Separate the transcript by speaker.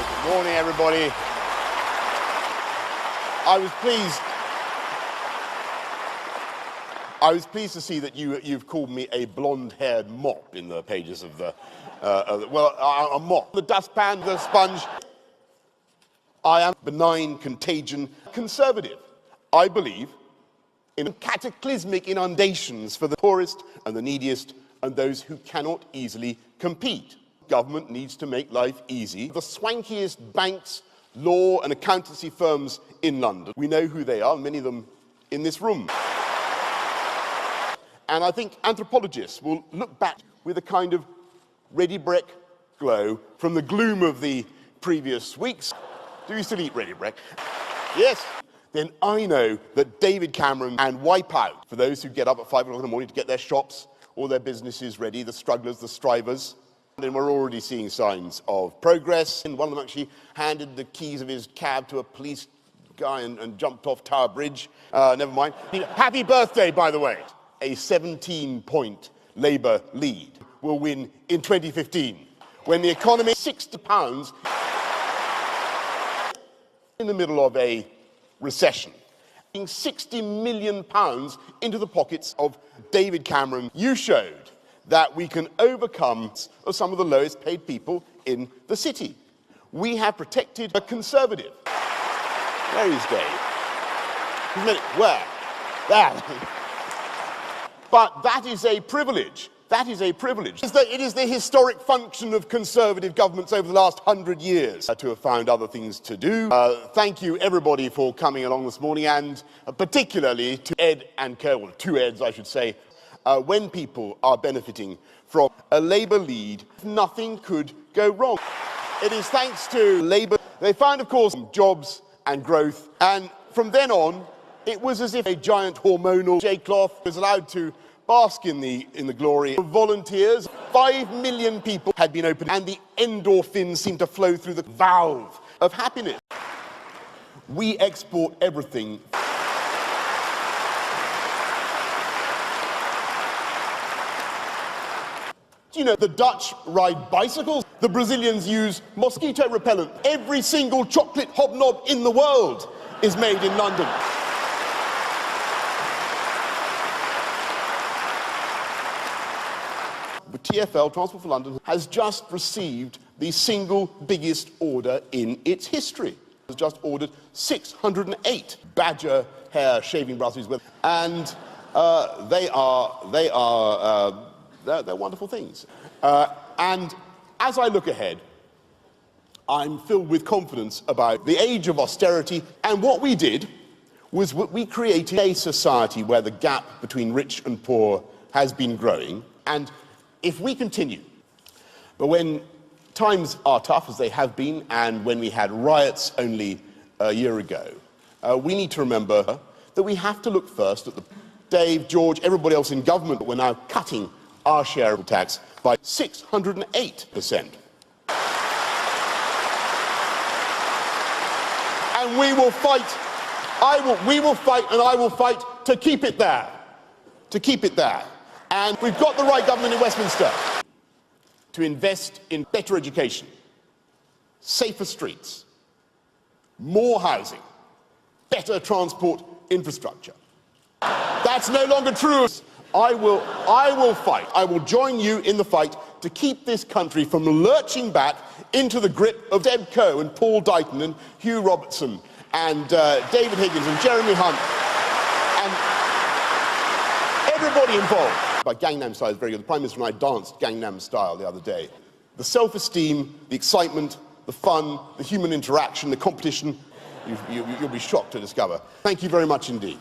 Speaker 1: Good morning, everybody. I was pleased to see that you've called me a blonde-haired mop in the pages of the, a mop. The dustpan, the sponge. I am benign, contagion, conservative. I believe in cataclysmic inundations for the poorest and the neediest and those who cannot easily compete. Government needs to make life easy. The swankiest banks, law and accountancy firms in London, we know who they are, many of them in this room. And I think anthropologists will look back with a kind of ready break glow from the gloom of the previous weeks. Do you still eat ready break? Yes. Then I know that David Cameron and Wipeout, for those who get up at 5 o'clock in the morning to get their shops or their businesses ready, the strugglers, the strivers. And we're already seeing signs of progress. And one of them actually handed the keys of his cab to a police guy and jumped off Tower Bridge. Never mind. Happy birthday, by the way. A 17-point Labour lead will win in 2015, when the economy is £60 in the middle of a recession. £60 million into the pockets of David Cameron. You showed that we can overcome some of the lowest paid people in the city. We have protected a conservative. Where is Dave? Where? There. But that is a privilege. That is a privilege. It is the historic function of conservative governments over the last 100 years to have found other things to do. Thank you, everybody, for coming along this morning, and particularly to Ed and Co, or two Eds, I should say. When people are benefiting from a Labour lead, nothing could go wrong. It is thanks to Labour. They found, of course, jobs and growth, and from then on, it was as if a giant hormonal J-cloth was allowed to bask in the glory of volunteers. 5 million people had been opened, and the endorphins seemed to flow through the valve of happiness. We export everything. You know, the Dutch ride bicycles, the Brazilians use mosquito repellent. Every single chocolate hobnob in the world is made in London. The TfL, Transport for London, has just received the single biggest order in its history. It has just ordered 608 Badger hair shaving brushes, and they're wonderful things. And as I look ahead, I'm filled with confidence about the age of austerity, and what we did was we created a society where the gap between rich and poor has been growing. And if we continue, but when times are tough, as they have been, and when we had riots only a year ago, we need to remember that we have to look first at Dave, George, everybody else in government. We're now cutting our share of tax by 608%. And we will fight, we will fight, and I will fight to keep it there. To keep it there. And we've got the right government in Westminster to invest in better education, safer streets, more housing, better transport infrastructure. That's no longer true. I will fight. I will join you in the fight to keep this country from lurching back into the grip of Deb Coe and Paul Dighton and Hugh Robertson and David Higgins and Jeremy Hunt and everybody involved. But Gangnam Style is very good. The Prime Minister and I danced Gangnam Style the other day. The self-esteem, the excitement, the fun, the human interaction, the competition, you'll be shocked to discover. Thank you very much indeed.